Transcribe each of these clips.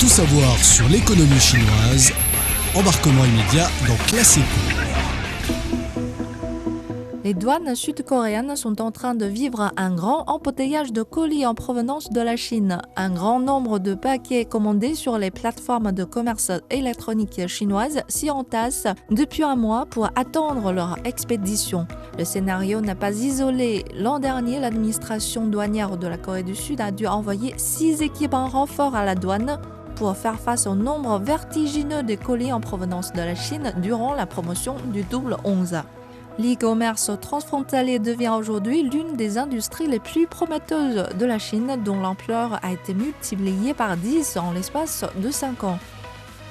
Tout savoir sur l'économie chinoise, embarquement immédiat dans Classe Éco. Les douanes sud-coréennes sont en train de vivre un grand embouteillage de colis en provenance de la Chine. Un grand nombre de paquets commandés sur les plateformes de commerce électronique chinoises s'y entassent depuis un mois pour attendre leur expédition. Le scénario n'est pas isolé. L'an dernier, l'administration douanière de la Corée du Sud a dû envoyer 6 équipes en renfort à la douane pour faire face au nombre vertigineux de colis en provenance de la Chine durant la promotion du double 11. L'e-commerce transfrontalier devient aujourd'hui l'une des industries les plus prometteuses de la Chine, dont l'ampleur a été multipliée par 10 en l'espace de 5 ans.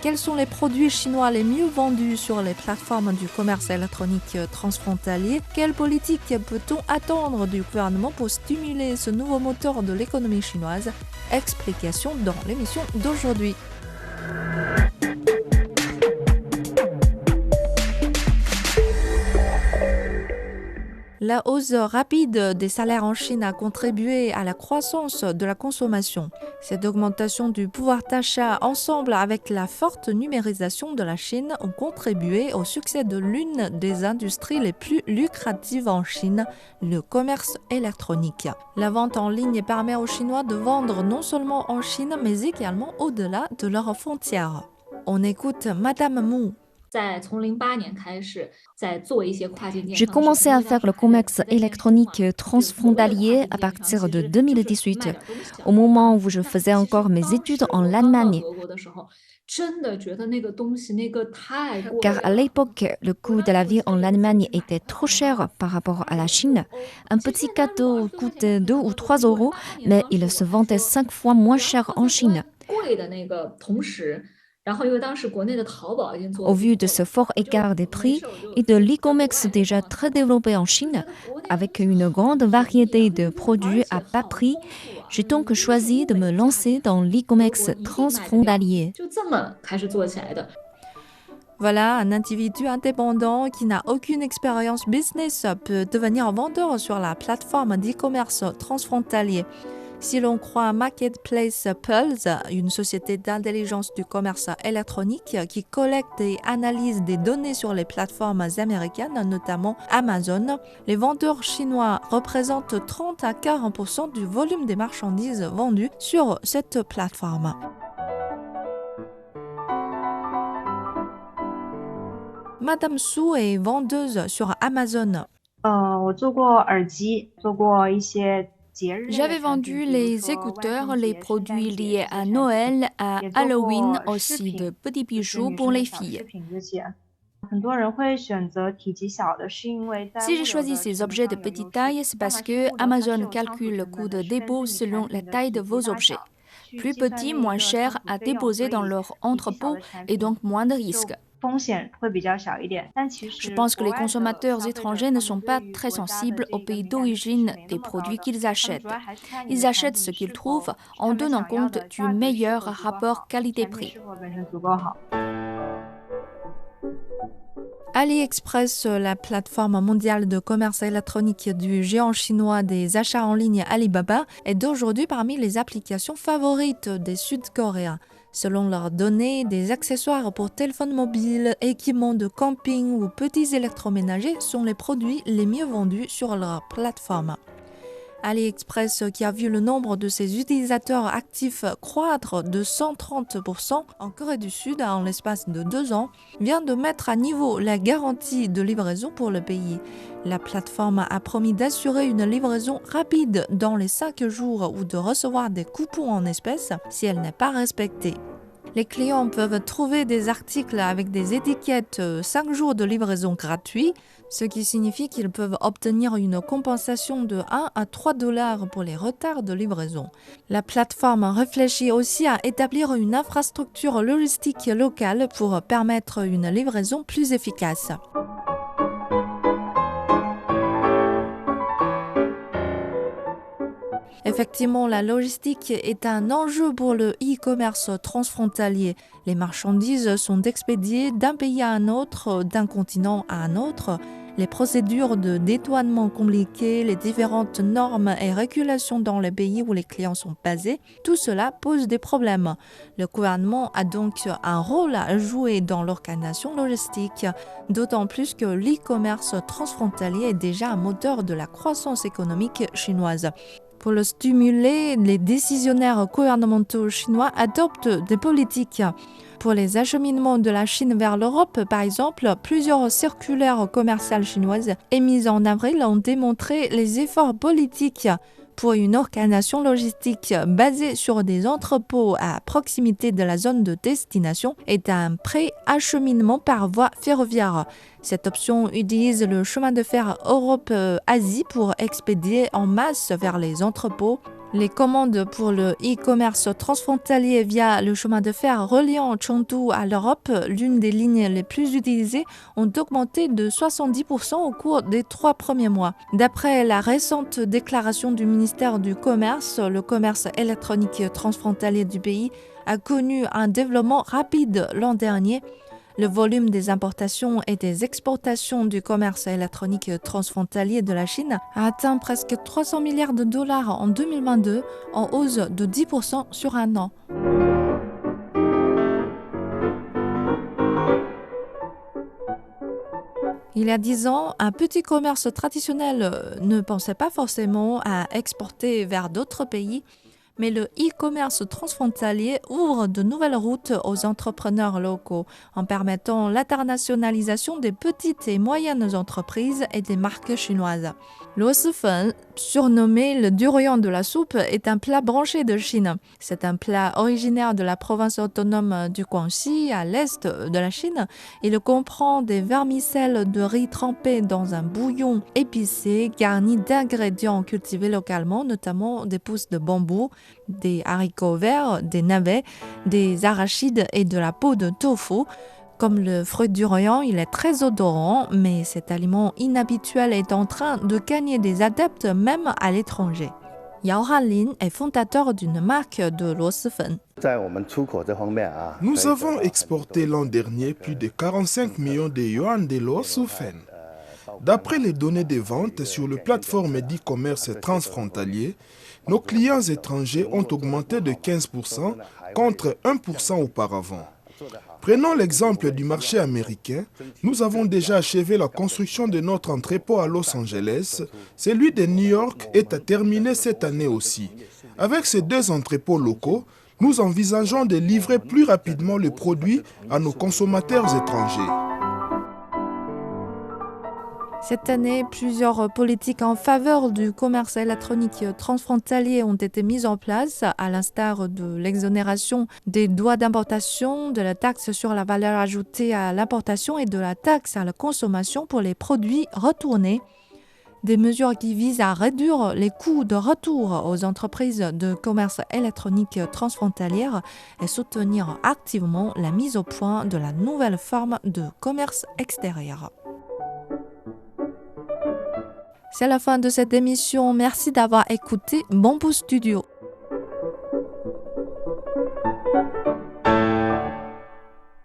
Quels sont les produits chinois les mieux vendus sur les plateformes du commerce électronique transfrontalier? Quelle politique peut-on attendre du gouvernement pour stimuler ce nouveau moteur de l'économie chinoise? Explication dans l'émission d'aujourd'hui. La hausse rapide des salaires en Chine a contribué à la croissance de la consommation. Cette augmentation du pouvoir d'achat, ensemble avec la forte numérisation de la Chine, ont contribué au succès de l'une des industries les plus lucratives en Chine, le commerce électronique. La vente en ligne permet aux Chinois de vendre non seulement en Chine, mais également au-delà de leurs frontières. On écoute Madame Mu. J'ai commencé à faire le commerce électronique transfrontalier à partir de 2018, au moment où je faisais encore mes études en Allemagne. Car à l'époque, le coût de la vie en Allemagne était trop cher par rapport à la Chine. Un petit cadeau coûte 2 ou 3 euros, mais il se vendait 5 fois moins cher en Chine. Au vu de ce fort écart des prix et de l'e-commerce déjà très développé en Chine, avec une grande variété de produits à bas prix, j'ai donc choisi de me lancer dans l'e-commerce transfrontalier. Voilà, un individu indépendant qui n'a aucune expérience business peut devenir vendeur sur la plateforme d'e-commerce transfrontalier. Si l'on croit Marketplace Pulse, une société d'intelligence du commerce électronique qui collecte et analyse des données sur les plateformes américaines, notamment Amazon, les vendeurs chinois représentent 30 à 40% du volume des marchandises vendues sur cette plateforme. Madame Su est vendeuse sur Amazon. J'avais vendu les écouteurs, les produits liés à Noël, à Halloween, aussi de petits bijoux pour les filles. Si j'ai choisi ces objets de petite taille, c'est parce que Amazon calcule le coût de dépôt selon la taille de vos objets. Plus petits, moins chers à déposer dans leur entrepôt et donc moins de risques. Je pense que les consommateurs étrangers ne sont pas très sensibles au pays d'origine des produits qu'ils achètent. Ils achètent ce qu'ils trouvent en tenant compte du meilleur rapport qualité-prix. AliExpress, la plateforme mondiale de commerce électronique du géant chinois des achats en ligne Alibaba, est d'aujourd'hui parmi les applications favorites des Sud-Coréens. Selon leurs données, des accessoires pour téléphones mobiles, équipements de camping ou petits électroménagers sont les produits les mieux vendus sur leur plateforme. AliExpress, qui a vu le nombre de ses utilisateurs actifs croître de 130% en Corée du Sud en l'espace de 2 ans, vient de mettre à niveau la garantie de livraison pour le pays. La plateforme a promis d'assurer une livraison rapide dans les 5 jours ou de recevoir des coupons en espèces si elle n'est pas respectée. Les clients peuvent trouver des articles avec des étiquettes 5 jours de livraison gratuits, ce qui signifie qu'ils peuvent obtenir une compensation de 1 à 3 $ pour les retards de livraison. La plateforme réfléchit aussi à établir une infrastructure logistique locale pour permettre une livraison plus efficace. Effectivement, la logistique est un enjeu pour le e-commerce transfrontalier. Les marchandises sont expédiées d'un pays à un autre, d'un continent à un autre. Les procédures de dédouanement compliquées, les différentes normes et régulations dans les pays où les clients sont basés, tout cela pose des problèmes. Le gouvernement a donc un rôle à jouer dans l'organisation logistique, d'autant plus que l'e-commerce transfrontalier est déjà un moteur de la croissance économique chinoise. Pour le stimuler, les décisionnaires gouvernementaux chinois adoptent des politiques. Pour les acheminements de la Chine vers l'Europe, par exemple, plusieurs circulaires commerciales chinoises émises en avril ont démontré les efforts politiques pour une organisation logistique basée sur des entrepôts à proximité de la zone de destination et un pré-acheminement par voie ferroviaire. Cette option utilise le chemin de fer Europe-Asie pour expédier en masse vers les entrepôts. Les commandes pour le e-commerce transfrontalier via le chemin de fer reliant Chengdu à l'Europe, l'une des lignes les plus utilisées, ont augmenté de 70% au cours des 3 premiers mois. D'après la récente déclaration du ministère du Commerce, le commerce électronique transfrontalier du pays a connu un développement rapide l'an dernier. Le volume des importations et des exportations du commerce électronique transfrontalier de la Chine a atteint presque 300 milliards de dollars en 2022, en hausse de 10% sur un an. Il y a 10 ans, un petit commerce traditionnel ne pensait pas forcément à exporter vers d'autres pays. Mais le e-commerce transfrontalier ouvre de nouvelles routes aux entrepreneurs locaux en permettant l'internationalisation des petites et moyennes entreprises et des marques chinoises. Luo Si Fen, surnommé le durian de la soupe, est un plat branché de Chine. C'est un plat originaire de la province autonome du Guangxi, à l'est de la Chine. Il comprend des vermicelles de riz trempés dans un bouillon épicé garni d'ingrédients cultivés localement, notamment des pousses de bambou, des haricots verts, des navets, des arachides et de la peau de tofu. Comme le fruit durian, il est très odorant, mais cet aliment inhabituel est en train de gagner des adeptes même à l'étranger. Yao Hanlin est fondateur d'une marque de Luo Si Fen. Nous avons exporté l'an dernier plus de 45 millions de yuan de Luo Si Fen. D'après les données de vente sur le plateforme d'e-commerce transfrontalier, nos clients étrangers ont augmenté de 15% contre 1% auparavant. Prenons l'exemple du marché américain. Nous avons déjà achevé la construction de notre entrepôt à Los Angeles. Celui de New York est à terminer cette année aussi. Avec ces 2 entrepôts locaux, nous envisageons de livrer plus rapidement le produit à nos consommateurs étrangers. Cette année, plusieurs politiques en faveur du commerce électronique transfrontalier ont été mises en place, à l'instar de l'exonération des droits d'importation, de la taxe sur la valeur ajoutée à l'importation et de la taxe à la consommation pour les produits retournés. Des mesures qui visent à réduire les coûts de retour aux entreprises de commerce électronique transfrontalière et soutenir activement la mise au point de la nouvelle forme de commerce extérieur. C'est la fin de cette émission. Merci d'avoir écouté Bamboo Studio.